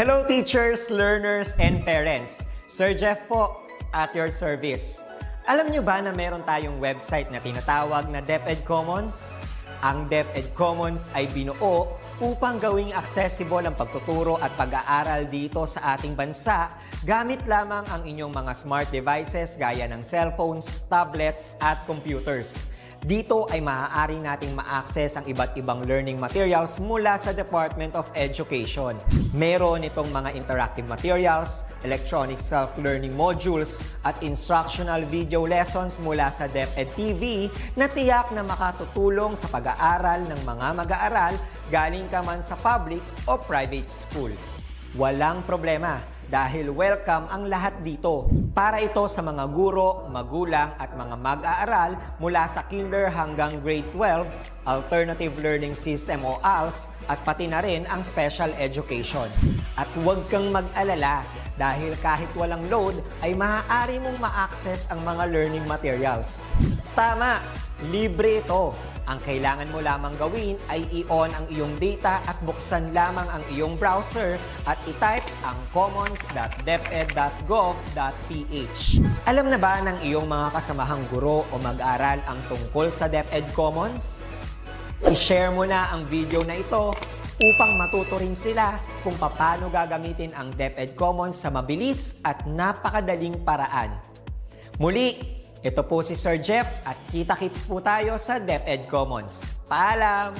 Hello teachers, learners, and parents. Sir Jeff po, at your service. Alam nyo ba na meron tayong website na tinatawag na DepEd Commons? Ang DepEd Commons ay binuo upang gawing accessible ang pagtuturo at pag-aaral dito sa ating bansa gamit lamang ang inyong mga smart devices gaya ng cellphones, tablets, at computers. Dito ay maaari nating ma-access ang iba't ibang learning materials mula sa Department of Education. Meron itong mga interactive materials, electronic self-learning modules, at instructional video lessons mula sa DepEd TV na tiyak na makatutulong sa pag-aaral ng mga mag-aaral galing ka man sa public o private school. Walang problema dahil welcome ang lahat dito. Para ito sa mga guro, magulang at mga mag-aaral mula sa kinder hanggang grade 12, alternative learning system o ALS, at pati na rin ang special education. At huwag kang mag-alala dahil kahit walang load ay maaari mong ma-access ang mga learning materials. Tama! Libre ito. Ang kailangan mo lamang gawin ay i-on ang iyong data at buksan lamang ang iyong browser at i-type ang commons.deped.gov.ph. Alam na ba ng iyong mga kasamahang guro o mag-aral ang tungkol sa DepEd Commons? I-share mo na ang video na ito upang matuto rin sila kung paano gagamitin ang DepEd Commons sa mabilis at napakadaling paraan. Muli, ito po si Sir Jeff at kita-kits po tayo sa DepEd Commons. Paalam!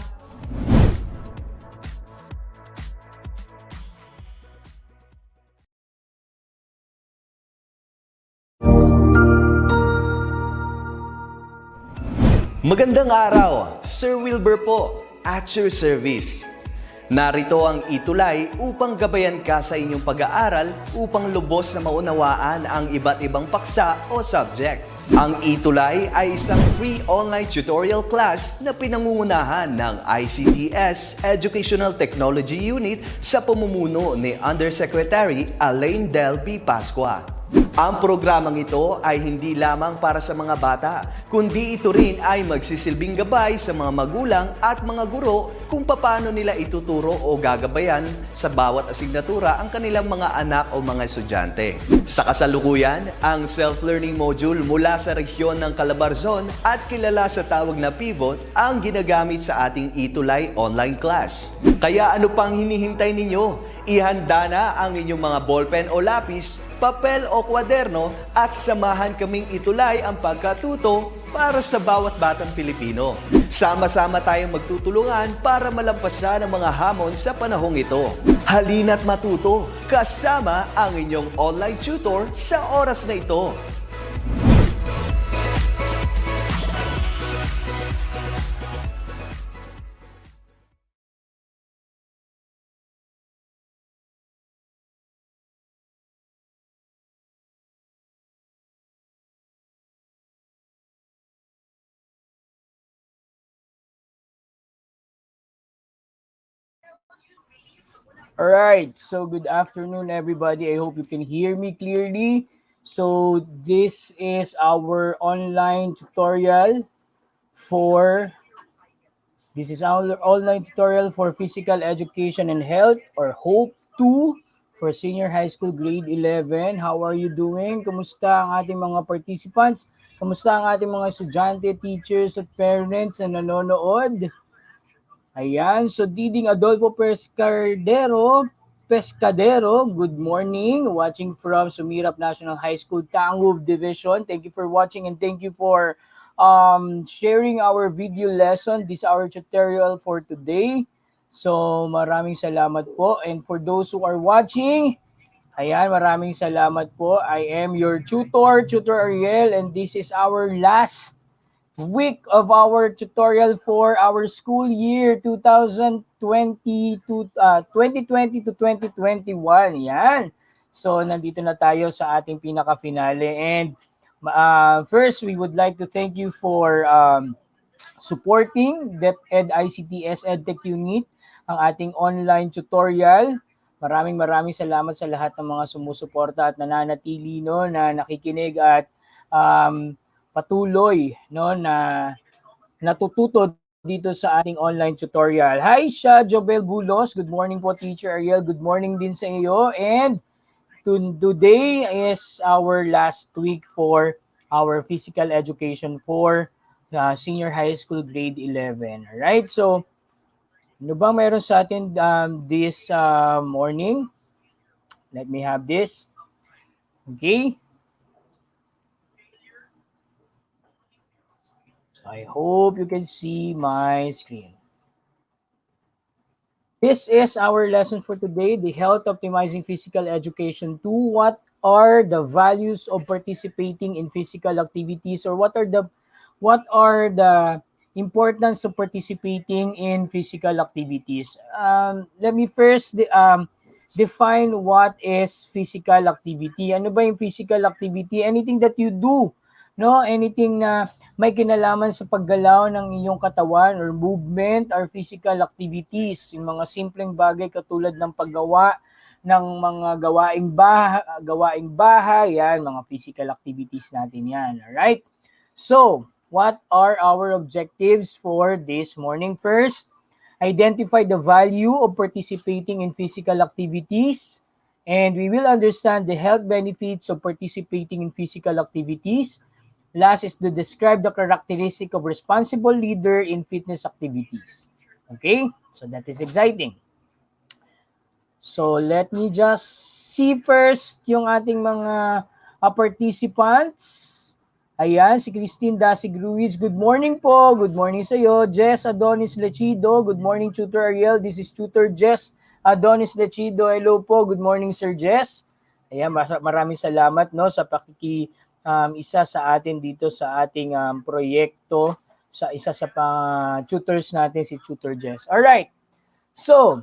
Magandang araw! Sir Wilbur po, at your service. Narito ang ETUlay upang gabayan ka sa inyong pag-aaral upang lubos na maunawaan ang iba't ibang paksa o subject. Ang ETUlay ay isang free online tutorial class na pinangungunahan ng ICT's Educational Technology Unit sa pamumuno ni Undersecretary Elaine Del B. Pascua. Ang programang ito ay hindi lamang para sa mga bata, kundi ito rin ay magsisilbing gabay sa mga magulang at mga guro kung paano nila ituturo o gagabayan sa bawat asignatura ang kanilang mga anak o mga estudyante. Sa kasalukuyan, ang self-learning module mula sa rehiyon ng Calabarzon at kilala sa tawag na pivot ang ginagamit sa ating ETUlay online class. Kaya ano pang hinihintay ninyo? Ihanda na ang inyong mga ballpen o lapis, papel o kwaderno at samahan kaming itulay ang pagkatuto para sa bawat batang Pilipino. Sama-sama tayong magtutulungan para malampasan ang mga hamon sa panahong ito. Halina't matuto kasama ang inyong online tutor sa oras na ito. Alright, so good afternoon everybody. I hope you can hear me clearly. So this is our online tutorial for physical education and health, or HOPE 2 for senior high school grade 11. How are you doing? Kumusta ang ating mga participants? Kumusta ang ating mga estudyante, teachers at parents na nanonood? Ayan, so Diding Adolfo Pescadero, good morning. Watching from Sumirap National High School, Tangub Division. Thank you for watching and thank you for sharing our video lesson. This is our tutorial for today. So maraming salamat po. And for those who are watching, ayan, maraming salamat po. I am your tutor, Tutor Ariel, and this is our last week of our tutorial for our school year 2020 to 2021. Yan. So nandito na tayo sa ating pinaka-finale, and first we would like to thank you for supporting DepEd ICT's Edtech Unit, ang ating online tutorial. Maraming salamat sa lahat ng mga sumusuporta at nananatili na nakikinig at patuloy na natututo dito sa ating online tutorial. Hi siya, Jobel Bulos. Good morning po, Teacher Ariel. Good morning din sa iyo. And today is our last week for our physical education for senior high school grade 11. Alright, so ano ba meron sa atin this morning? Let me have this. Okay. So I hope you can see my screen. This is our lesson for today, the Health Optimizing Physical Education 2. What are the values of participating in physical activities, or what are the importance of participating in physical activities? Let me first define what is physical activity. Ano ba yung physical activity? Anything that you do, no? Anything na may kinalaman sa paggalaw ng iyong katawan or movement or physical activities. Yung mga simpleng bagay katulad ng paggawa ng mga gawaing bahay, yan, mga physical activities natin yan. Alright? So, what are our objectives for this morning? First, identify the value of participating in physical activities, and we will understand the health benefits of participating in physical activities. Last is to describe the characteristic of responsible leader in fitness activities. Okay? So that is exciting. So let me just see first yung ating mga participants. Ayan, si Christine Dasig Ruiz. Good morning po. Good morning sa iyo. Jess Adonis Lechido. Good morning, Tutor Ariel. This is Tutor Jess Adonis Lechido. Hello po. Good morning, Sir Jess. Ayan, maraming salamat no sa isa sa atin dito sa ating proyekto, sa isa sa tutors natin, si Tutor Jess. All right. So,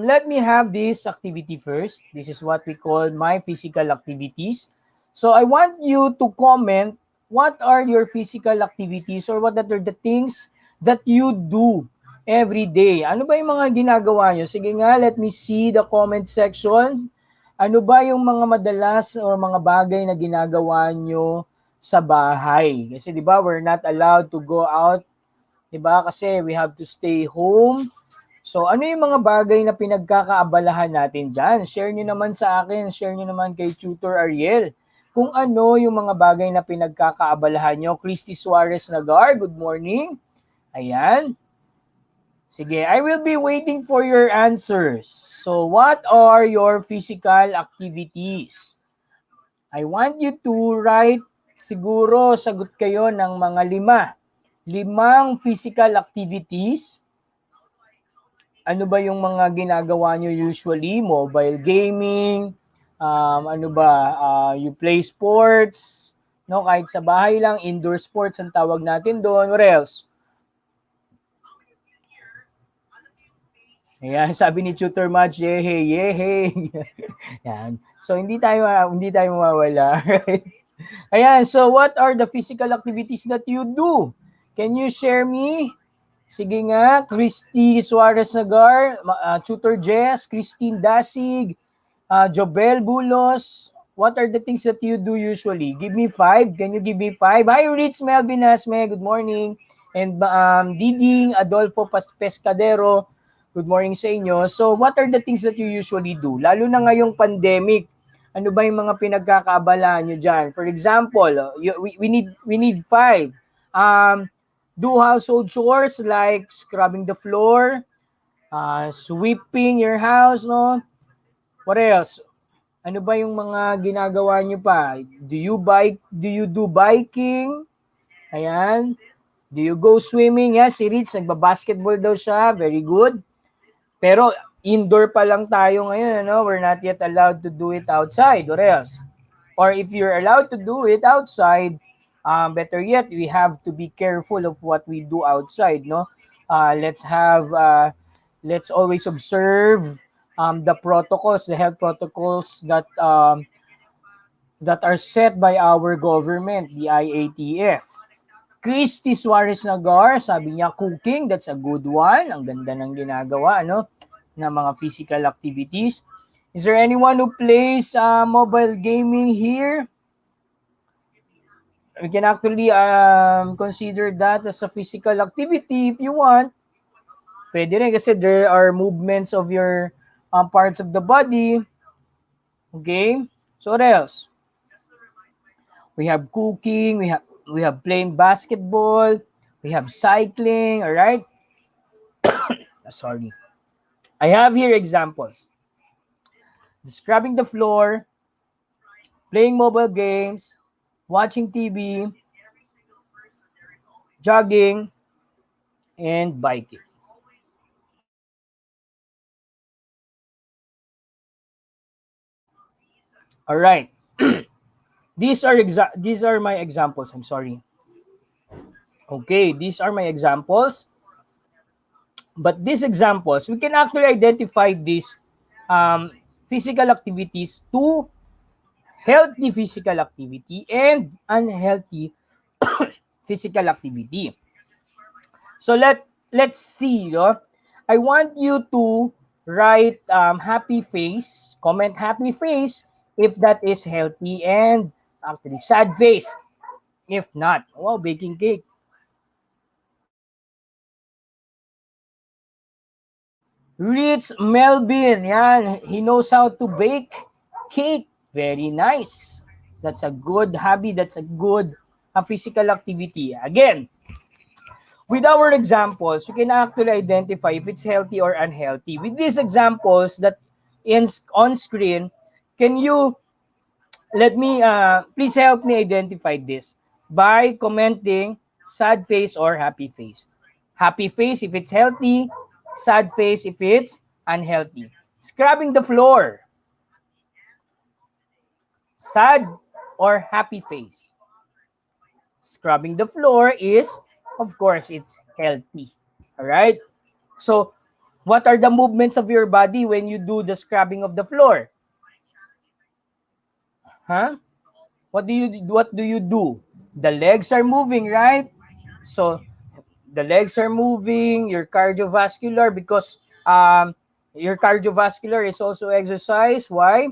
let me have this activity first. This is what we call my physical activities. So I want you to comment what are your physical activities, or what are the things that you do every day. Ano ba yung mga ginagawa nyo? Sige nga, let me see the comment section. Ano ba yung mga madalas o mga bagay na ginagawa nyo sa bahay? Kasi di ba, we're not allowed to go out. Di ba? Kasi we have to stay home. So ano yung mga bagay na pinagkakaabalahan natin dyan? Share nyo naman sa akin. Share nyo naman kay Tutor Ariel. Kung ano yung mga bagay na pinagkakaabalahan nyo. Christy Suarez Nagar, good morning. Ayan. Sige, I will be waiting for your answers. So, what are your physical activities? I want you to write, siguro sagot kayo ng mga 5. 5 physical activities. Ano ba yung mga ginagawa nyo usually? Mobile gaming, you play sports, no? Kahit sa bahay lang, indoor sports ang tawag natin doon. What else? Ayan, sabi ni Tutor Madge, yehey. Yan. So hindi tayo mawawala. Right? Ayan, so what are the physical activities that you do? Can you share me? Sige nga, Christy Suarez Nagar, Tutor Jess, Christine Dasig, Jobel Bulos. What are the things that you do usually? Give me 5. Can you give me 5? Hi, Rich Melvin Asme. Good morning. And Diding Adolfo Pescadero. Good morning sa inyo. So, what are the things that you usually do? Lalo na ngayong pandemic, ano ba yung mga pinagkakaabalahan nyo dyan? For example, we need 5. Do household chores like scrubbing the floor, sweeping your house, no? What else? Ano ba yung mga ginagawa nyo pa? Do you do biking? Ayan. Do you go swimming? Yes, si Rich, nagbabasketball daw siya. Very good. Pero indoor pa lang tayo ngayon, ano? We're not yet allowed to do it outside. What else? Or if you're allowed to do it outside, better yet, we have to be careful of what we do outside, no? Let's always observe the protocols, the health protocols that are set by our government, the IATF. Christy Suarez Nagar, sabi niya cooking, that's a good one. Ang ganda ng ginagawa, no? Na mga physical activities. Is there anyone who plays mobile gaming here? we can actually consider that as a physical activity if you want. Pwede rin kasi there are movements of your parts of the body. Okay? So what else? We have cooking, we have playing basketball, we have cycling, all right? Sorry. I have here examples. Scrubbing the floor, playing mobile games, watching TV, jogging, and biking. All right. These are my examples. I'm sorry. Okay, these are my examples. But these examples, we can actually identify these physical activities to healthy physical activity and unhealthy physical activity. So let's see. No? I want you to write happy face, comment happy face if that is healthy, and actually sad face if not. Wow, baking cake. Rich Melvin, yan. He knows how to bake cake. Very nice. That's a good hobby. That's a good physical activity. Again, with our examples, you can actually identify if it's healthy or unhealthy. With these examples that on screen, can you please help me identify this by commenting sad face or happy face. Happy face if it's healthy, sad face if it's unhealthy. Scrubbing the floor, sad or happy face. Scrubbing the floor is, of course, it's healthy. All right? So, what are the movements of your body when you do the scrubbing of the floor? Huh? What do you do? The legs are moving, right? So, the legs are moving, your cardiovascular, because your cardiovascular is also exercise. Why?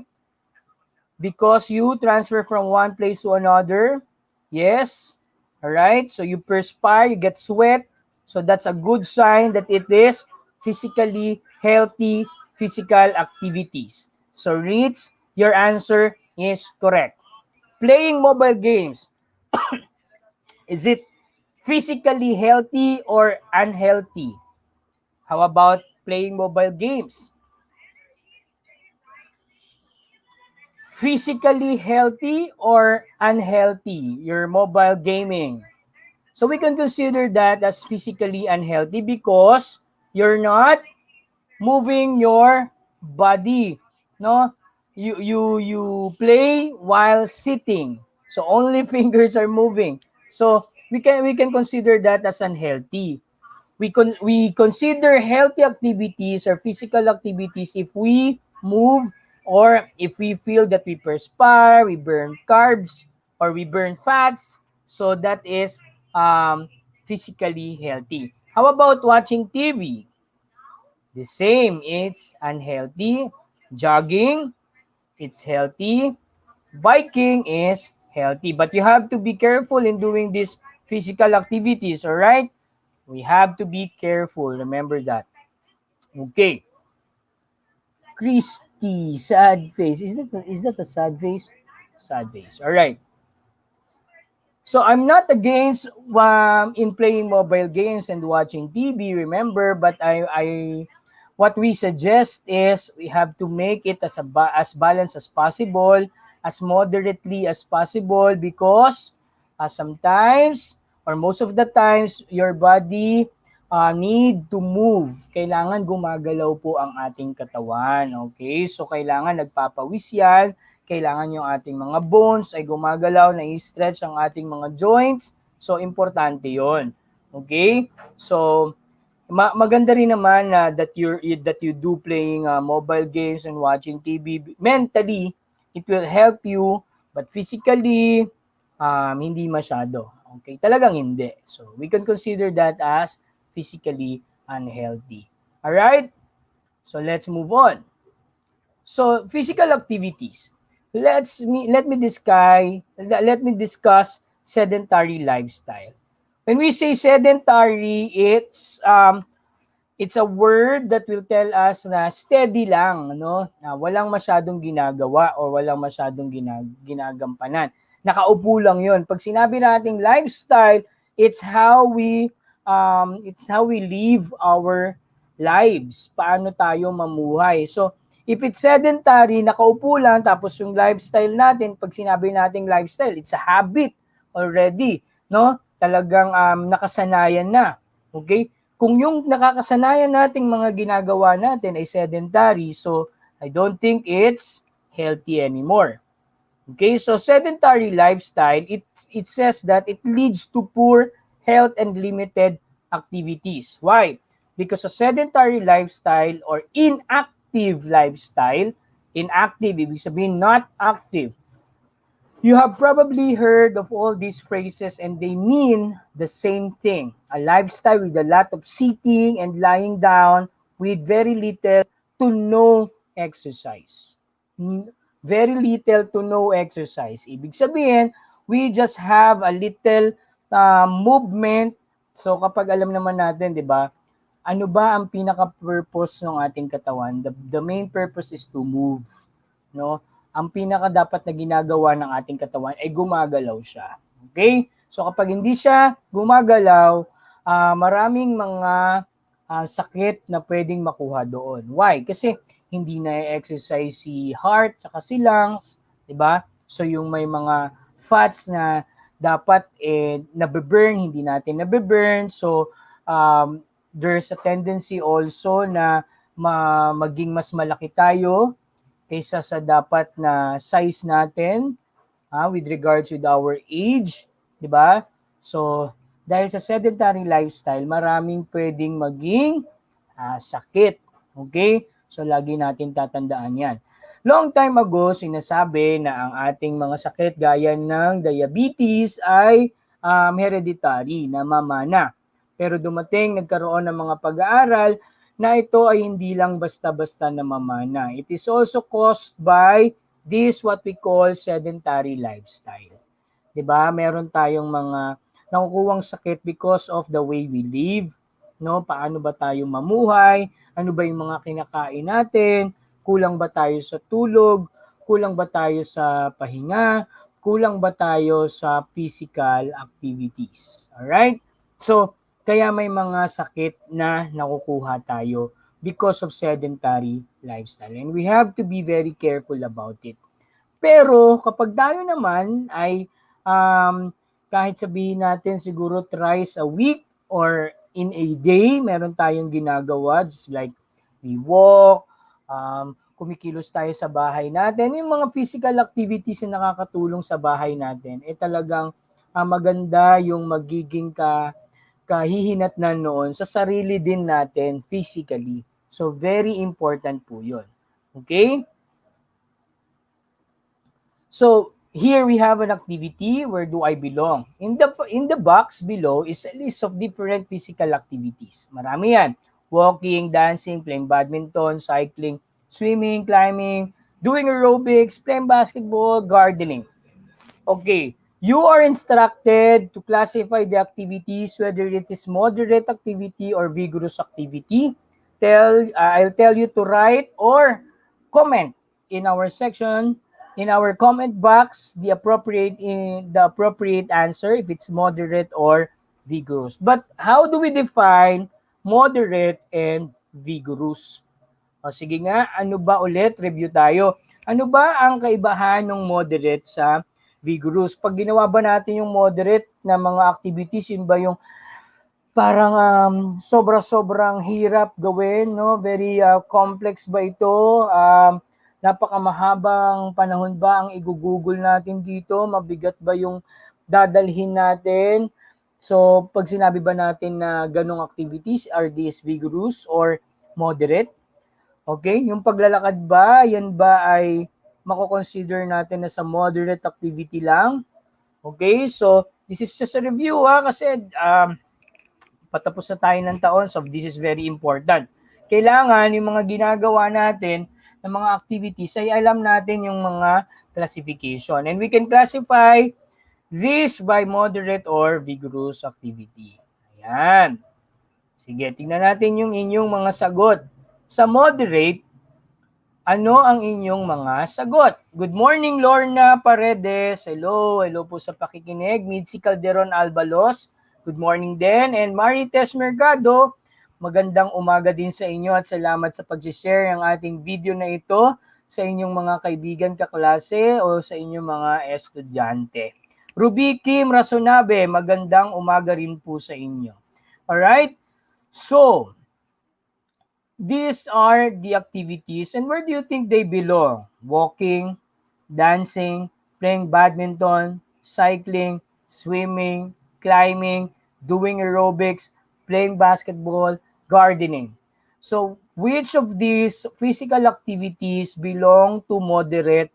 Because you transfer from one place to another. Yes. All right. So you perspire, you get sweat. So that's a good sign that it is physically healthy physical activities. So Rich, your answer is correct. Playing mobile games, is it physically healthy or unhealthy? How about playing mobile games? Physically healthy or unhealthy, your mobile gaming? So we can consider that as physically unhealthy because you're not moving your body. No, you play while sitting. So only fingers are moving. So we can consider that as unhealthy. We consider healthy activities or physical activities if we move or if we feel that we perspire, we burn carbs, or we burn fats. So that is physically healthy. How about watching TV? The same, it's unhealthy. Jogging, it's healthy. Biking is healthy. But you have to be careful in doing these physical activities, all right? We have to be careful. Remember that. Okay. Christy, sad face. Is that a sad face? Sad face. All right. So I'm not against in playing mobile games and watching TV, remember, but I what we suggest is we have to make it as balanced as possible, as moderately as possible, because sometimes or most of the times your body need to move. Kailangan gumagalaw po ang ating katawan. Okay? So kailangan nagpapawis yan, kailangan yung ating mga bones ay gumagalaw, na-stretch ang ating mga joints. So, importante yon. Okay? So, maganda rin naman that you do playing mobile games and watching TV. Mentally, it will help you, but physically, hindi masyado. Okay? Talagang hindi. So, we can consider that as physically unhealthy. Alright? So, let's move on. So, physical activities. Let me discuss sedentary lifestyle. When we say sedentary, it's a word that will tell us na steady lang, no? Na walang masyadong ginagawa or walang masyadong ginagampanan. Nakaupo lang 'yon. Pag sinabi nating lifestyle, it's how we live our lives. Paano tayo mamuhay. So, if it's sedentary, nakaupo lang, tapos yung lifestyle natin, pag sinabi nating lifestyle, it's a habit already, no? Talagang nakasanayan na. Okay? Kung yung nakakasanayan nating mga ginagawa natin ay sedentary, so I don't think it's healthy anymore. Okay? So sedentary lifestyle, it says that it leads to poor health and limited activities. Why? Because a sedentary lifestyle or inactive lifestyle, inactive, ibig sabihin not active. You have probably heard of all these phrases and they mean the same thing. A lifestyle with a lot of sitting and lying down with very little to no exercise. Very little to no exercise. Ibig sabihin, we just have a little movement. So kapag alam naman natin, di ba, ano ba ang pinaka-purpose ng ating katawan? The main purpose is to move. No? Ang pinaka dapat na ginagawa ng ating katawan ay gumagalaw siya. Okay? So kapag hindi siya gumagalaw, maraming mga sakit na pwedeng makuha doon. Why? Kasi hindi na exercise si heart saka si lungs, 'di ba? So yung may mga fats na dapat nabe-burn, hindi natin nabe-burn. So there's a tendency also na maging mas malaki tayo kaysa sa dapat na size natin with regards with our age, di ba? So, dahil sa sedentary lifestyle, maraming pwedeng maging sakit. Okay? So, lagi natin tatandaan yan. Long time ago, sinasabi na ang ating mga sakit gaya ng diabetes ay hereditary, namamana. Pero dumating, nagkaroon ng mga pag-aaral na ito ay hindi lang basta-basta namamana. It is also caused by this what we call sedentary lifestyle. 'Di ba? Meron tayong mga nakukuhang sakit because of the way we live, no? Paano ba tayo mamuhay? Ano ba yung mga kinakain natin? Kulang ba tayo sa tulog? Kulang ba tayo sa pahinga? Kulang ba tayo sa physical activities? All right? So, kaya may mga sakit na nakukuha tayo because of sedentary lifestyle. And we have to be very careful about it. Pero kapag tayo naman ay kahit sabihin natin siguro thrice a week or in a day, meron tayong ginagawa just like we walk, kumikilos tayo sa bahay natin. Yung mga physical activities na nakakatulong sa bahay natin, talagang maganda yung magiging kahihinatnan noon sa sarili din natin physically. So, very important po yun. Okay? So, here we have an activity, where do I belong? In the box below is a list of different physical activities. Marami yan. Walking, dancing, playing badminton, cycling, swimming, climbing, doing aerobics, playing basketball, gardening. Okay. You are instructed to classify the activities, whether it is moderate activity or vigorous activity. I'll tell you to write or comment in our section, in our comment box, the appropriate answer if it's moderate or vigorous. But how do we define moderate and vigorous? O sige nga, ano ba ulit? Review tayo. Ano ba ang kaibahan ng moderate sa vigorous? Pag ginawa ba natin yung moderate na mga activities, yun ba yung parang sobra-sobrang hirap gawin, no? Very complex ba ito? Napakamahabang panahon ba ang igugugol natin dito? Mabigat ba yung dadalhin natin? So, pag sinabi ba natin na ganong activities, are these vigorous or moderate? Okay? Yung paglalakad ba, yan ba ay mako-consider natin na sa moderate activity lang? Okay? So, this is just a review kasi patapos na tayo ng taon, so this is very important. Kailangan yung mga ginagawa natin ng mga activities ay alam natin yung mga classification. And we can classify this by moderate or vigorous activity. Ayan. Sige, tingnan natin yung inyong mga sagot. Sa moderate, ano ang inyong mga sagot? Good morning, Lorna Paredes. Hello, hello po sa pakikinig. Mitzi Calderon Albalos. Good morning din. And Marites Mercado, magandang umaga din sa inyo at salamat sa pag-share ng ating video na ito sa inyong mga kaibigan, kaklase o sa inyong mga estudyante. Ruby Kim Rasonabe, magandang umaga rin po sa inyo. Alright? So, these are the activities, and where do you think they belong? Walking, dancing, playing badminton, cycling, swimming, climbing, doing aerobics, playing basketball, gardening. So, which of these physical activities belong to moderate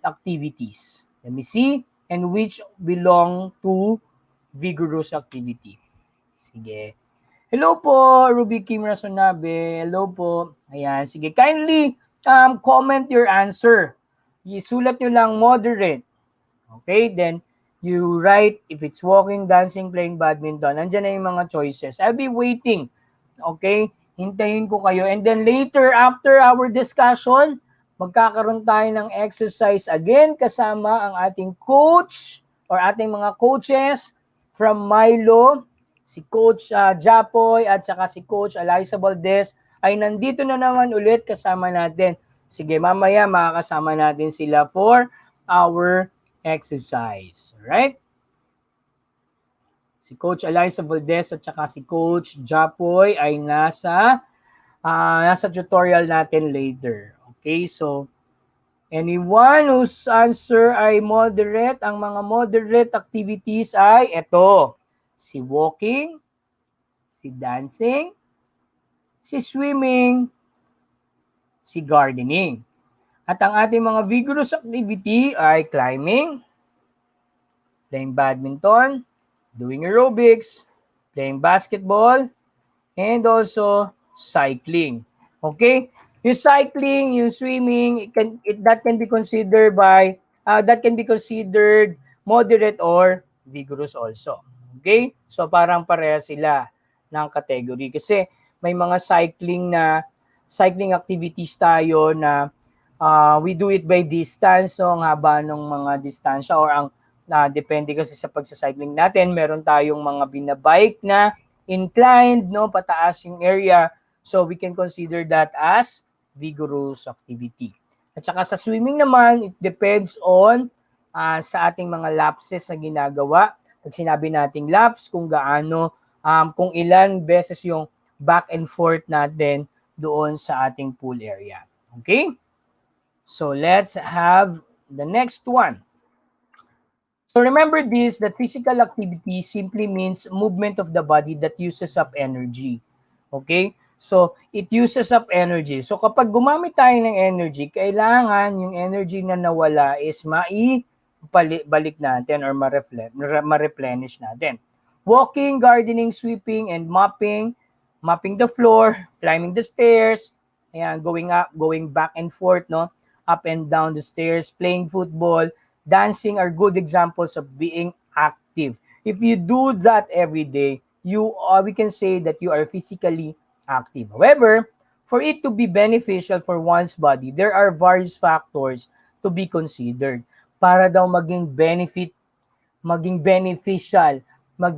activities? Let me see. And which belong to vigorous activity? Sige. Hello po, Ruby Kim Rasonabe. Hello po. Ayan, sige. Kindly comment your answer. Isulat nyo lang moderate. Okay, then you write if it's walking, dancing, playing badminton. Nandiyan na yung mga choices. I'll be waiting. Okay, hintayin ko kayo. And then later, after our discussion, magkakaroon tayo ng exercise again kasama ang ating coach or ating mga coaches from Milo. Si Coach Japoy at saka si Coach Eliza Valdez ay nandito na naman ulit kasama natin. Sige, mamaya makakasama natin sila for our exercise. Alright? Si Coach Eliza Valdez at saka si Coach Japoy ay nasa tutorial natin later. Okay, so anyone whose answer ay moderate, ang mga moderate activities ay ito. Si walking, si dancing, si swimming, si gardening. At ang ating mga vigorous activity ay climbing, playing badminton, doing aerobics, playing basketball, and also cycling. Okay? Yung cycling, yung swimming, that can be considered moderate or vigorous also. Okay? So parang pareha sila ng category kasi may mga cycling activities tayo na we do it by distance, so ang haba ng mga distansya or ang depende kasi sa pagsa-cycling natin, meron tayong mga binabike na inclined, no, pataas yung area. So we can consider that as vigorous activity. At saka sa swimming naman, it depends on sa ating mga lapses na ginagawa. Pag sinabi nating laps, kung gaano, kung ilan beses yung back and forth natin doon sa ating pool area. Okay? So let's have the next one. So remember this, that physical activity simply means movement of the body that uses up energy. Okay? So it uses up energy. So kapag gumamit tayo ng energy, kailangan yung energy na nawala is balik natin or ma-replenish natin. Walking, gardening, sweeping, and mopping the floor, climbing the stairs, ayan, going back and forth, no, up and down the stairs, playing football, dancing are good examples of being active. If you do that every day, we can say that you are physically active. However, for it to be beneficial for one's body, there are various factors to be considered. Para daw maging beneficial, pag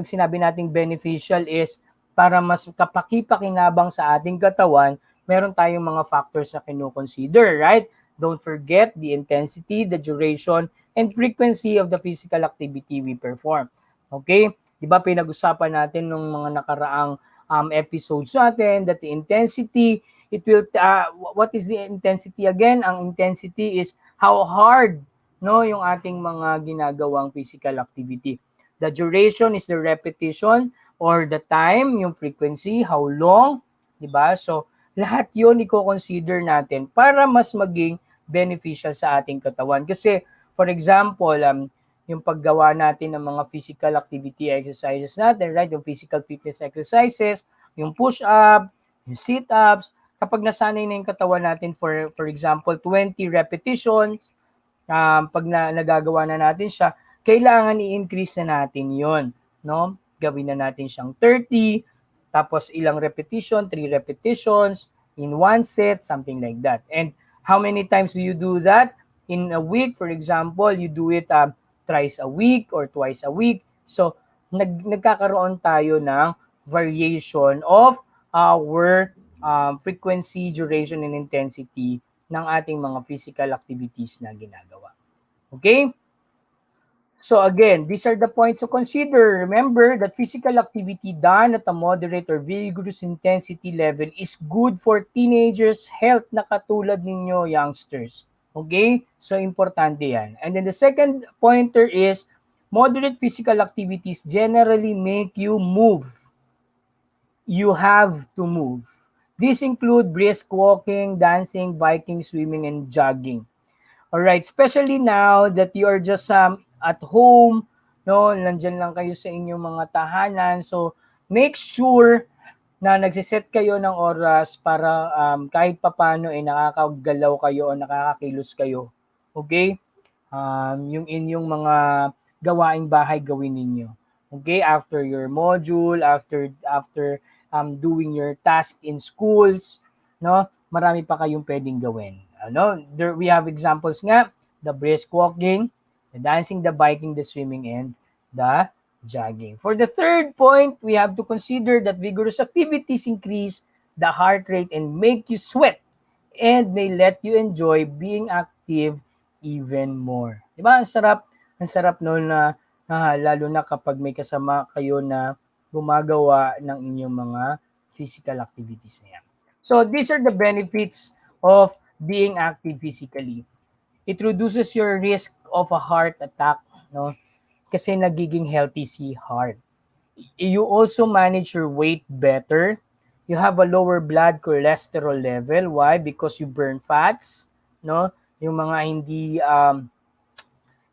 sinabi nating beneficial is para mas kapaki-pakinabang sa ating katawan, meron tayong mga factors na kino-consider, right? Don't forget the intensity, the duration, and frequency of the physical activity we perform. Okay? Di ba pinag-usapan natin nung mga nakaraang episodes natin that the intensity, what is the intensity again? Ang intensity is how hard, no, yung ating mga ginagawang physical activity. The duration is the repetition or the time, yung frequency, how long, di ba? So, lahat yun i-consider natin para mas maging beneficial sa ating katawan. Kasi, for example, yung paggawa natin ng mga physical activity exercises natin, right? Yung physical fitness exercises, yung push-up, yung sit-ups, kapag nasanay na yung katawan natin for example, 20 repetitions, pag nagagawa na natin siya, kailangan i-increase na natin yon, no? Gawin na natin siyang 30, tapos ilang repetition, 3 repetitions, in one set, something like that. And how many times do you do that? In a week, for example, you do it thrice a week or twice a week. So, nagkakaroon tayo ng variation of our frequency, duration, and intensity ng ating mga physical activities na ginagawa. Okay? So again, these are the points to consider. Remember that physical activity done at a moderate or vigorous intensity level is good for teenagers' health na katulad ninyo, youngsters. Okay? So importante yan. And then the second pointer is moderate physical activities generally make you move. You have to move. These include brisk walking, dancing, biking, swimming, and jogging. All right, especially now that you are just at home, no, nandiyan lang kayo sa inyong mga tahanan. So, make sure na nagsiset kayo ng oras para kahit papano ay nakakagalaw kayo o nakakakilos kayo. Okay? Yung inyong mga gawaing bahay gawin ninyo. Okay? After your module, after doing your task in schools, no? Marami pa kayong pwedeng gawin. There we have examples nga, the brisk walking, the dancing, the biking, the swimming, and the jogging. For the third point, we have to consider that vigorous activities increase the heart rate and make you sweat and may let you enjoy being active even more. Diba? Ang sarap no na lalo na kapag may kasama kayo na gumagawa ng inyong mga physical activities na yan. So these are the benefits of being active physically. It reduces your risk of a heart attack, no? Kasi nagiging healthy si heart. You also manage your weight better. You have a lower blood cholesterol level. Why? Because you burn fats, no? Yung mga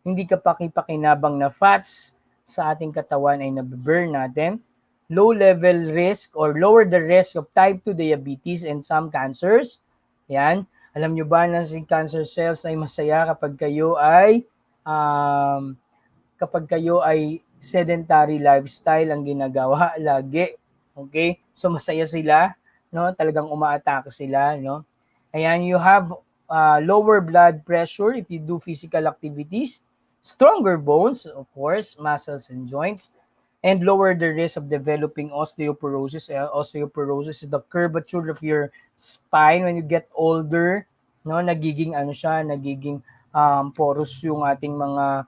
hindi kapaki-pakinabang na fats sa ating katawan ay nabiburn natin. Low level risk or lower the risk of type 2 diabetes and some cancers. Yan. Alam nyo ba na si cancer cells ay masaya kapag kayo ay sedentary lifestyle ang ginagawa lagi. Okay? So masaya sila, no? Talagang umaatake sila, no? Ayan, you have lower blood pressure if you do physical activities, stronger bones, of course, muscles and joints, and lower the risk of developing osteoporosis. Osteoporosis is the curvature of your spine when you get older, no? Nagiging porous yung ating mga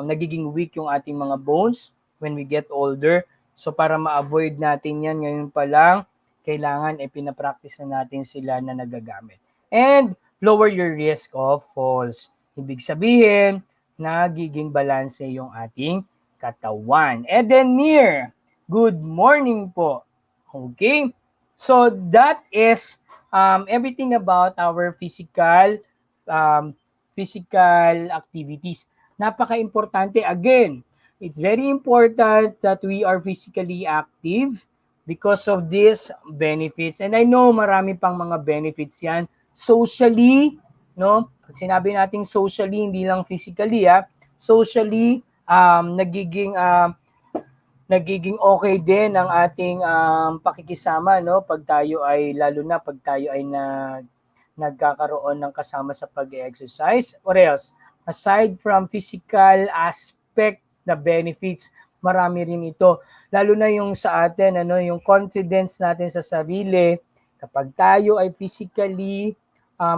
nagiging weak yung ating mga bones when we get older. So para ma-avoid natin yan ngayon pa lang, kailangan pinapractice na natin sila na nagagamit. And lower your risk of falls. Ibig sabihin, nagiging balanse yung ating katawan. Edenir, good morning po. Okay? So that is everything about our physical activities. Napaka-importante. Again, it's very important that we are physically active because of these benefits. And I know marami pang mga benefits yan. Socially, no? Pag sinabi natin socially, hindi lang physically, socially, nagiging okay din ang ating pakikisama, no? Pag tayo ay, lalo na pag tayo ay nagkakaroon ng kasama sa pag-exercise. What else? Aside from physical aspect na benefits, marami rin ito. Lalo na yung sa atin, yung confidence natin sa sarili. Kapag tayo ay physically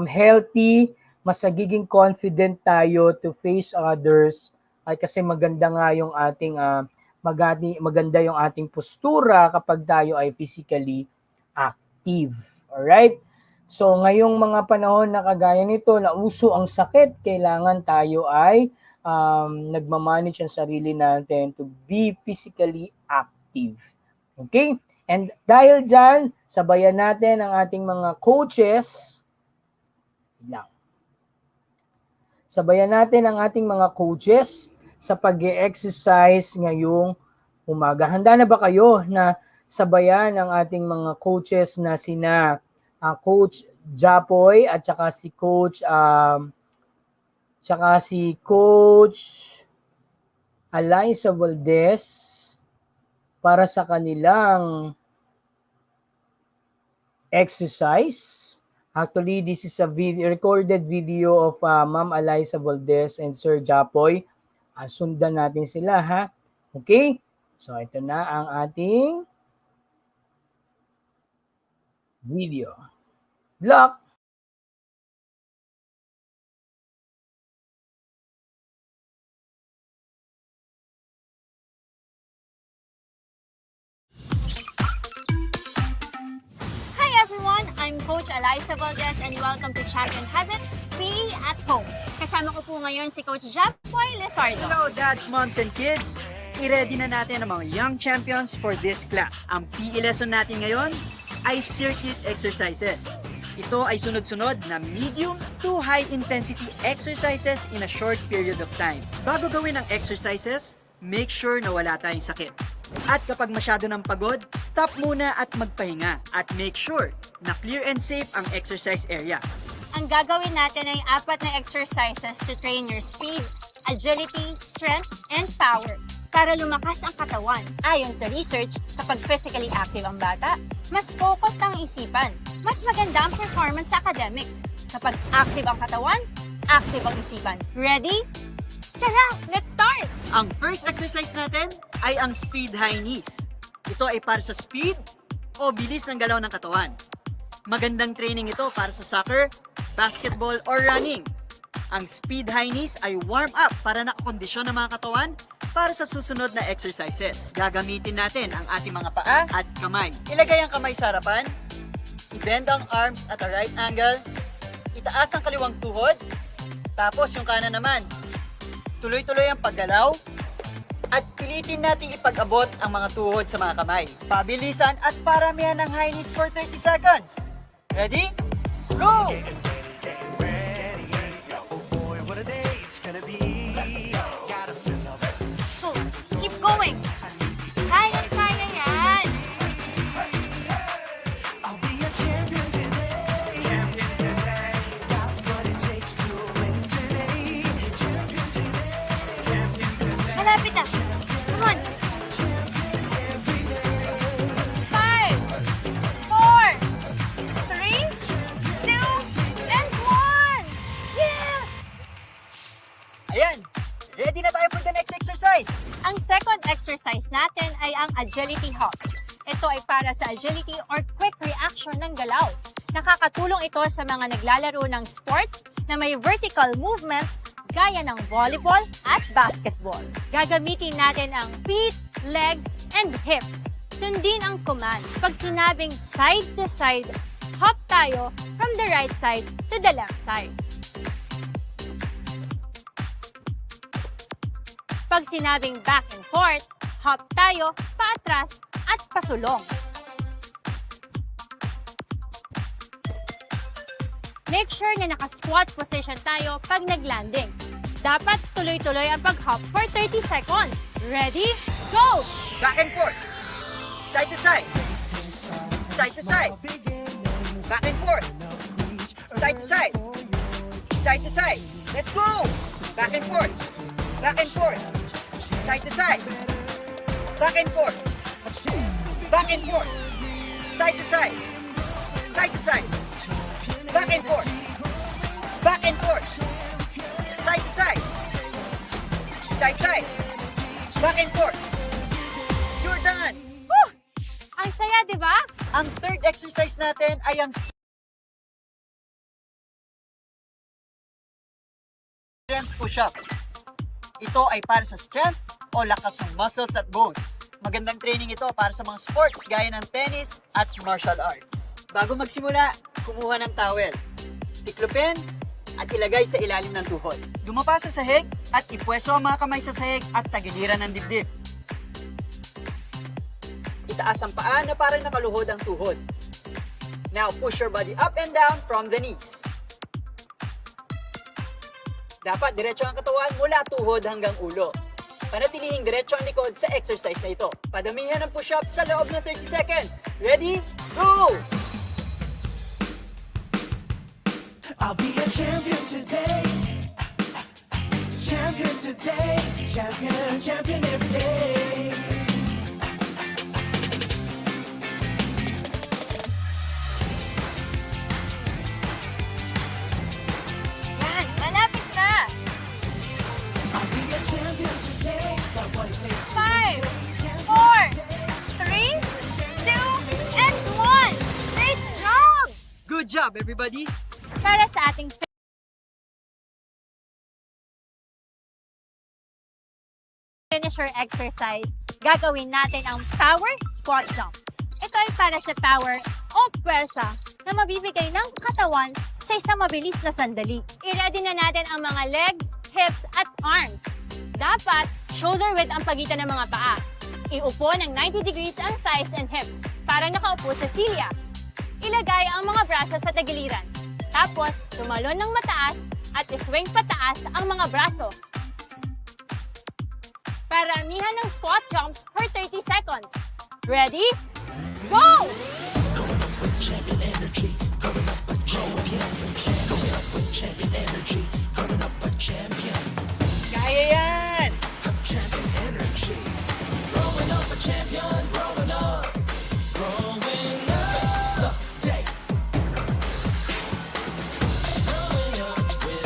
healthy, mas nagiging confident tayo to face others. Ay kasi maganda nga yung ating maganda yung ating postura kapag tayo ay physically active. Alright? So ngayong mga panahon na kagaya nito, na uso ang sakit, kailangan tayo ay nagmamanage ang sarili natin to be physically active. Okay? And dahil dyan, sabayan natin ang ating mga coaches. Sabayan natin ang ating mga coaches sa pag-exercise ngayong umaga. Handa na ba kayo na sabayan ang ating mga coaches na sina Coach Japoy at saka si Coach tsaka si Coach Eliza Valdez para sa kanilang exercise. Actually, this is a recorded video of Ma'am Eliza Valdez and Sir Japoy. Sundan natin sila, ha? Okay? So, ito na ang ating video. Block! I'm Coach Eliza Valdez and welcome to Champion Habit, PE at Home. Kasama ko po ngayon si Coach Japoy Lizardo. Hello dads, moms, and kids! I-ready na natin ang mga young champions for this class. Ang PE lesson natin ngayon ay circuit exercises. Ito ay sunod-sunod na medium to high intensity exercises in a short period of time. Bago gawin ang exercises, make sure na wala tayong sakit. At kapag masyado ng pagod, stop muna at magpahinga. At make sure na clear and safe ang exercise area. Ang gagawin natin ay 4 na exercises to train your speed, agility, strength, and power para lumakas ang katawan. Ayon sa research, kapag physically active ang bata, mas focused ang isipan, mas maganda ang performance sa academics. Kapag active ang katawan, active ang isipan. Ready? Tara, let's start! Ang first exercise natin ay ang speed high knees. Ito ay para sa speed o bilis ng galaw ng katawan. Magandang training ito para sa soccer, basketball, or running. Ang speed high knees ay warm up para nakakondisyon ng mga katawan para sa susunod na exercises. Gagamitin natin ang ating mga paa at kamay. Ilagay ang kamay sa harapan, i-bend ang arms at a right angle, itaas ang kaliwang tuhod, tapos yung kanan naman. Tuloy-tuloy ang paggalaw at pilitin nating ipag-abot ang mga tuhod sa mga kamay. Pabilisan at paramihan ng high knees for 30 seconds. Ready? Go! So, keep going! Kaya yan! Malapit na! Come on! 5, 4, 3, 2, and 1! Yes! Ayan! Ready na tayo for the next exercise! Ang second exercise natin ay ang agility hops. Ito ay para sa agility or quick reaction ng galaw. Nakakatulong ito sa mga naglalaro ng sports na may vertical movements gaya ng volleyball at basketball. Gagamitin natin ang feet, legs, and hips. Sundin ang command. Pag sinabing side to side, hop tayo from the right side to the left side. Pag sinabing back and forth, hop tayo paatras at pasulong. Make sure na naka-squat position tayo pag nag-landing. Dapat tuloy-tuloy ang pag-hop for 30 seconds. Ready? Go! Back and forth. Side to side. Side to side. Back and forth. Side to side. Side to side. Let's go! Back and forth. Back and forth. Side to side. Back and forth. Back and forth. Side to side. Side to side. Back and forth. Back and forth. Side to side. Side side. Back and forth. You're done. Woo! Ang saya, di ba? Ang third exercise natin ay ang strength push-ups. Ito ay para sa strength o lakas ng muscles at bones. Magandang training ito para sa mga sports gaya ng tennis at martial arts. Bago magsimula, kumuha ng towel, tiklopin, at ilagay sa ilalim ng tuhod. Dumapa sa sahig at ipwesto ang mga kamay sa sahig at tagiliran ng dibdib. Itaas ang paa na parang nakaluhod ang tuhod. Now push your body up and down from the knees. Dapat diretso ang katawan mula tuhod hanggang ulo. Panatilihing diretso ang likod sa exercise na ito. Padamihan ang push-up sa loob ng 30 seconds. Ready? Go! I'll be a champion today. champion today. Champion, champion every day. Yan, malapit na. I'll be a champion today. Got what it takes to 5, 4, 3, 2, and 1. Great job! Good job, everybody! Para sa ating finisher exercise, gagawin natin ang power squat jumps. Ito ay para sa power o pwersa na mabibigay ng katawan sa isang mabilis na sandali. I-ready na natin ang mga legs, hips, at arms. Dapat shoulder width ang pagitan ng mga paa. Iupo ng 90 degrees ang thighs and hips para nakaupo sa silya. Ilagay ang mga braso sa tagiliran. Tapos, tumalon ng mataas at iswing pataas ang mga braso. Paramihan ng squat jumps for 30 seconds. Ready? Go! Kaya yan!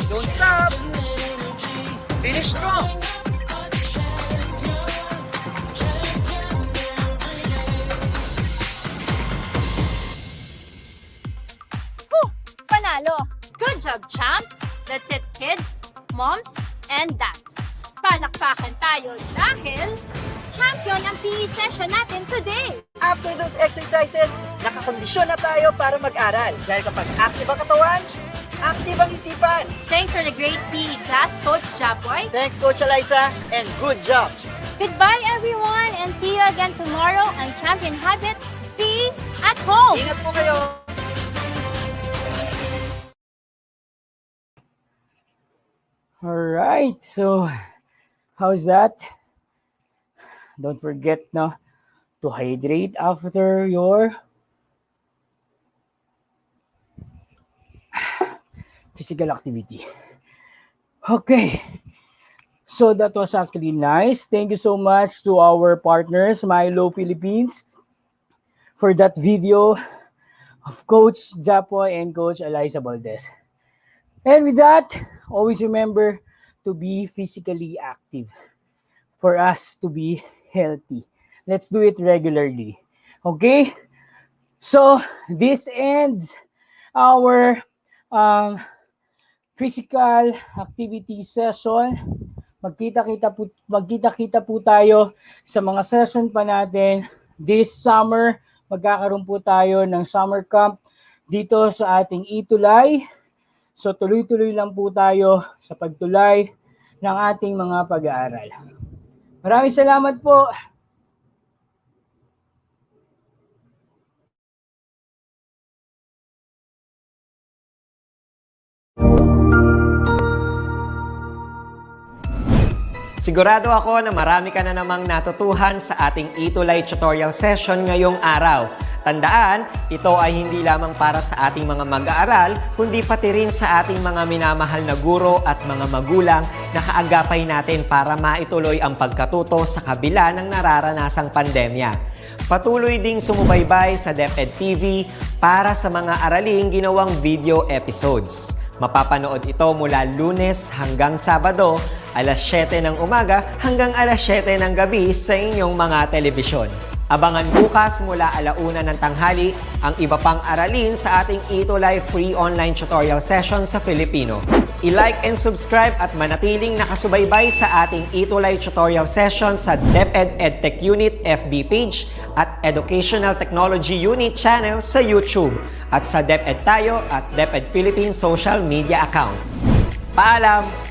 Don't stop! Finish strong! Whew! Panalo! Good job, champs! That's it, kids, moms, and dads. Palakpakan tayo dahil champion ang PE session natin today! After those exercises, nakakondisyon na tayo para mag-aral. Dahil kapag active ang katawan, active ang isipan. Thanks for the great PE class, Coach Japoy. Thanks, Coach Eliza, and good job! Goodbye, everyone, and see you again tomorrow on Champion Habit PE at home! Ingat po kayo! Alright, so how's that? Don't forget no, to hydrate after your physical activity. Okay, so that was actually nice. Thank you so much to our partners, Milo Philippines, for that video of Coach Japoy and Coach Eliza Valdez. And with that, always remember to be physically active for us to be healthy. Let's do it regularly. Okay? So, this ends our physical activity session. Magkita-kita po tayo sa mga session pa natin. This summer, magkakaroon po tayo ng summer camp dito sa ating ETUlay. So tuloy-tuloy lang po tayo sa pagtulay ng ating mga pag-aaral. Maraming salamat po. Sigurado ako na marami ka na namang natutuhan sa ating ETUlay tutorial session ngayong araw. Tandaan, ito ay hindi lamang para sa ating mga mag-aaral, kundi pati rin sa ating mga minamahal na guro at mga magulang na kaagapay natin para maituloy ang pagkatuto sa kabila ng nararanasang pandemya. Patuloy ding sumubaybay sa DepEd TV para sa mga araling ginawang video episodes. Mapapanood ito mula Lunes hanggang Sabado, alas 7 ng umaga hanggang alas 7 ng gabi sa inyong mga telebisyon. Abangan bukas mula 1:00 ng tanghali ang iba pang aralin sa ating ETUlay free online tutorial session sa Filipino. I-like and subscribe at manatiling nakasubaybay sa ating ETUlay tutorial session sa DepEd Edtech Unit FB page at Educational Technology Unit channel sa YouTube at sa DepEd Tayo at DepEd Philippines social media accounts. Paalam!